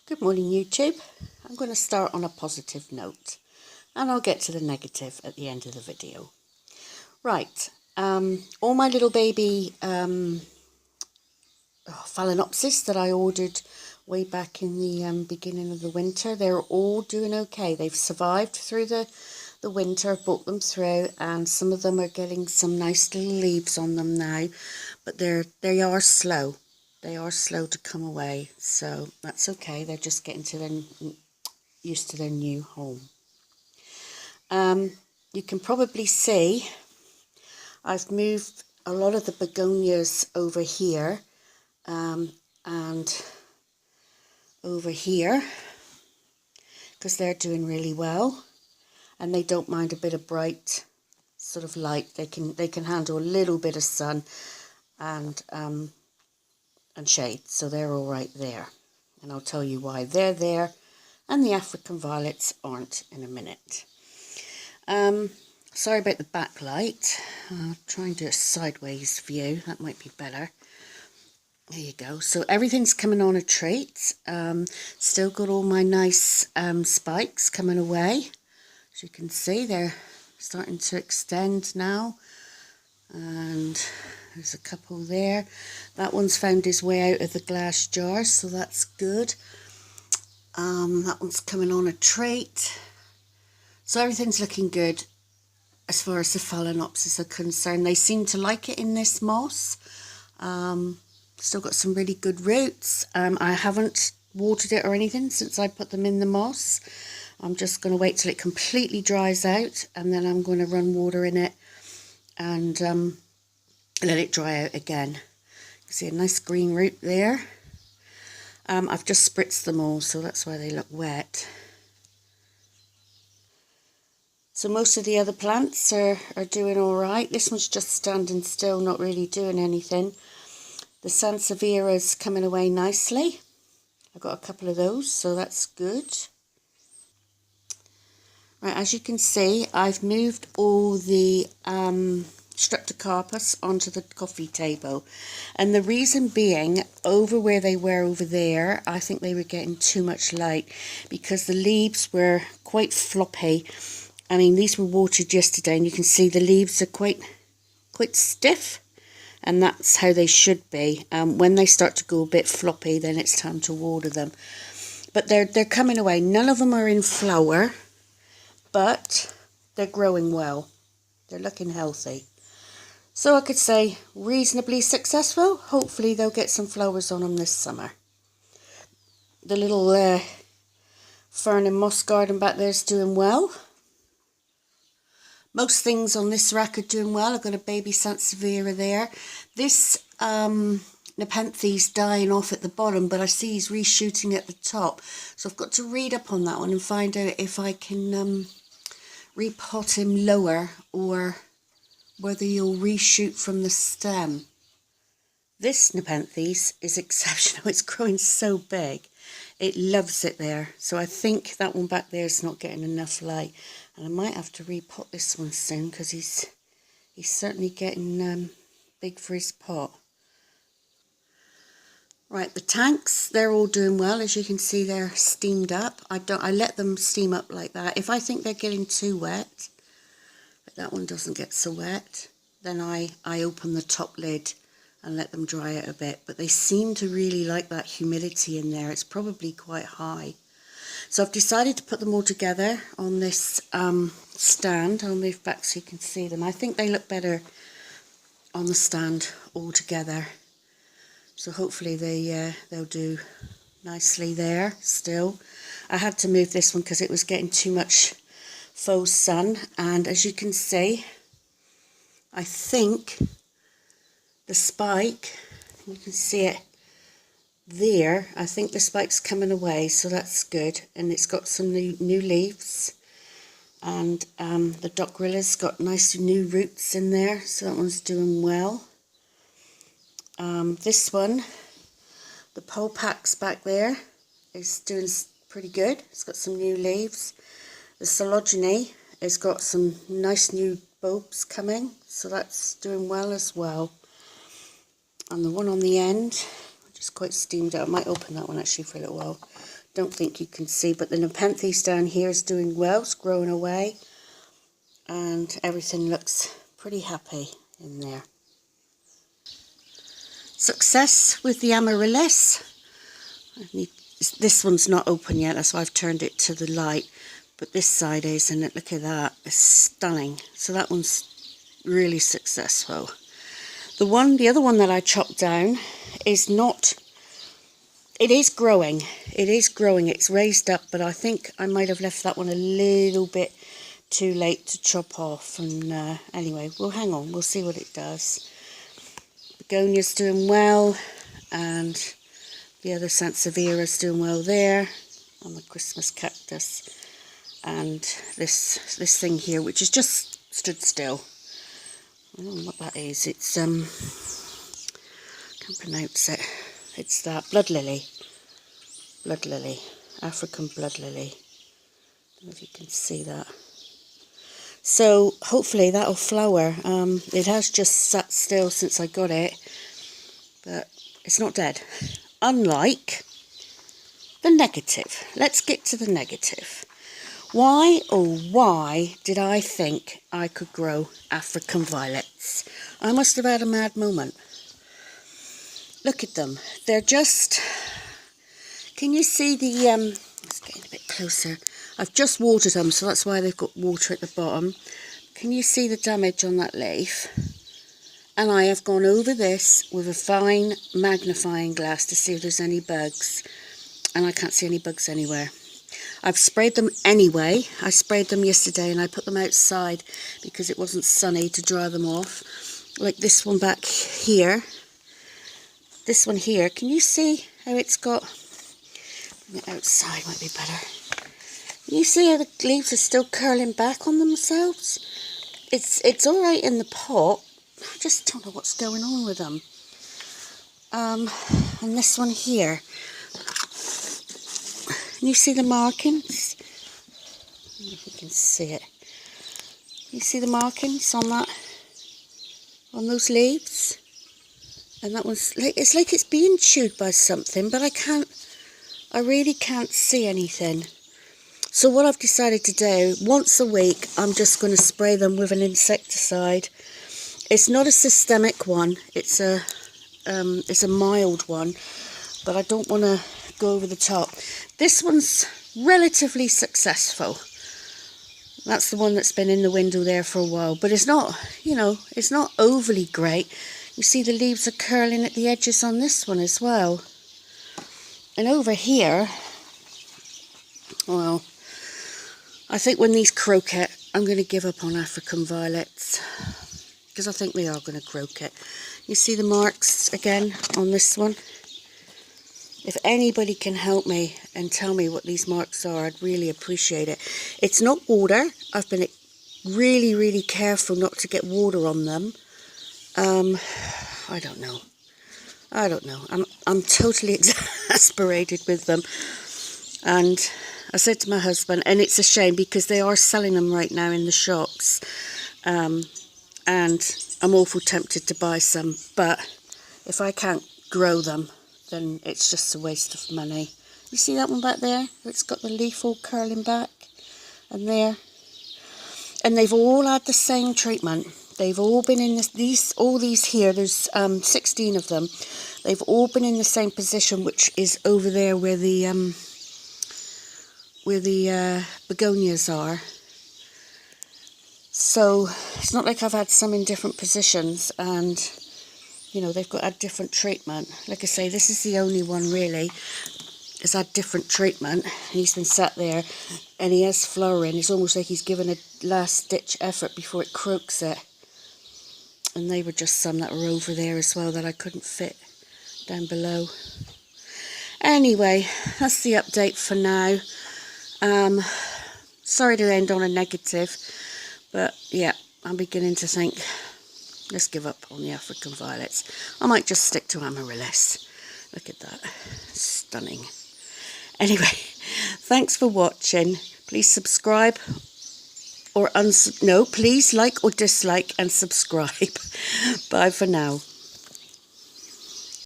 Good morning, YouTube. I'm going to start on a positive note and I'll get to the negative at the end of the video. Right, all my little baby Phalaenopsis that I ordered way back in the beginning of the winter, they're all doing okay. They've survived through the winter, brought them through, and some of them are getting some nice little leaves on them now, but they are slow. They are slow to come away, so that's okay. They're just getting used to their new home. You can probably see I've moved a lot of the begonias over here and over here because they're doing really well and they don't mind a bit of bright sort of light. They can handle a little bit of sun and shade, so they're all right there, and I'll tell you why they're there and the African violets aren't in a minute. Sorry about the backlight. I'll try and do a sideways view, that might be better. There you go. So everything's coming on a treat. Still got all my nice spikes coming away. As you can see, they're starting to extend now, and there's a couple there. That one's found his way out of the glass jar, so that's good. That one's coming on a trait. So everything's looking good as far as the Phalaenopsis are concerned. They seem to like it in this moss. Still got some really good roots. I haven't watered it or anything since I put them in the moss. I'm just going to wait till it completely dries out, and then I'm going to run water in it and let it dry out again. You see a nice green root there. I've just spritzed them all, so that's why they look wet. So most of the other plants are doing all right. This one's just standing still, not really doing anything. The Sanseviera's coming away nicely. I've got a couple of those, so that's good. Right, as you can see, I've moved all the Streptocarpus onto the coffee table, and the reason being, over where they were over there, I think they were getting too much light because the leaves were quite floppy. I mean, these were watered yesterday, and you can see the leaves are quite stiff, and that's how they should be. When they start to go a bit floppy, then it's time to water them. But they're coming away. None of them are in flower, but they're growing well. They're looking healthy. So I could say reasonably successful. Hopefully they'll get some flowers on them this summer. The little fern and moss garden back there is doing well. Most things on this rack are doing well. I've got a baby Sanseviera there. This Nepenthes dying off at the bottom, but I see he's reshooting at the top. So I've got to read up on that one and find out if I can repot him lower or whether you'll reshoot from the stem. This Nepenthes is exceptional. It's growing so big. It loves it there. So I think that one back there is not getting enough light. And I might have to repot this one soon because he's certainly getting big for his pot. Right, the tanks, they're all doing well. As you can see, they're steamed up. I let them steam up like that. If I think they're getting too wet, but that one doesn't get so wet, then I open the top lid and let them dry out a bit. But they seem to really like that humidity in there. It's probably quite high. So I've decided to put them all together on this stand. I'll move back so you can see them. I think they look better on the stand all together. So hopefully they'll do nicely there still. I had to move this one because it was getting too much faux sun. And as you can see, I think the spike, you can see it there, I think the spike's coming away, so that's good. And it's got some new leaves. And the Docrylla's got nice new roots in there, so that one's doing well. This one, the Polpax back there, is doing pretty good. It's got some new leaves. The Sologeny has got some nice new bulbs coming, so that's doing well as well. And the one on the end, which is quite steamed out, I might open that one actually for a little while, don't think you can see, but the Nepenthes down here is doing well. It's growing away. And everything looks pretty happy in there. Success with the Amaryllis. This one's not open yet, that's why I've turned it to the light. But this side is, and look at that, it's stunning. So that one's really successful. The other one that I chopped down is not, it is growing. It is growing, it's raised up, but I think I might have left that one a little bit too late to chop off. And anyway, we'll hang on, we'll see what it does. Begonia's doing well, and the other Sanseviera's doing well there on the Christmas cactus. And this thing here, which is just stood still. I don't know what that is. It's can't pronounce it. It's that blood lily, African blood lily. I don't know if you can see that. So hopefully that'll flower. It has just sat still since I got it, but it's not dead. Unlike the negative. Let's get to the negative. Why, oh why, did I think I could grow African violets? I must have had a mad moment. Look at them. They're just... Can you see the... Let's get a bit closer. I've just watered them, so that's why they've got water at the bottom. Can you see the damage on that leaf? And I have gone over this with a fine magnifying glass to see if there's any bugs. And I can't see any bugs anywhere. I've sprayed them anyway. I sprayed them yesterday and I put them outside because it wasn't sunny to dry them off. Like this one back here. This one here. Can you see how it's got... Bring it outside might be better. Can you see how the leaves are still curling back on themselves? It's alright in the pot. I just don't know what's going on with them. And this one here. Can you see the markings? I don't know if you can see it. You see the markings on that? On those leaves? And that one's like, it's like it's being chewed by something, but I really can't see anything. So what I've decided to do, once a week, I'm just going to spray them with an insecticide. It's not a systemic one, it's a mild one, but I don't want to go over the top. This one's relatively successful. That's the one that's been in the window there for a while, but it's not, you know, it's not overly great. You see the leaves are curling at the edges on this one as well. And over here, well, I think when these croquet, I'm going to give up on African violets, because I think they are going to croquet. You see the marks again on this one? If anybody can help me and tell me what these marks are, I'd really appreciate it. It's not water. I've been really, really careful not to get water on them. I don't know. I'm totally exasperated with them. And I said to my husband, and it's a shame because they are selling them right now in the shops. And I'm awful tempted to buy some. But if I can't grow them, then it's just a waste of money. You see that one back there? It's got the leaf all curling back. And there. And they've all had the same treatment. They've all been in all these here, there's 16 of them. They've all been in the same position, which is over there where the begonias are. So it's not like I've had some in different positions, and you know, they've got had different treatment. Like I say, this is the only one really has had different treatment. He's been sat there and he has flowering. It's almost like he's given a last ditch effort before it croaks it. And they were just some that were over there as well that I couldn't fit down below. Anyway, that's the update for now. Sorry to end on a negative, but yeah, I'm beginning to think, let's give up on the African violets. I might just stick to Amaryllis. Look at that, stunning. Anyway, thanks for watching. Please subscribe or please like or dislike and subscribe. Bye for now.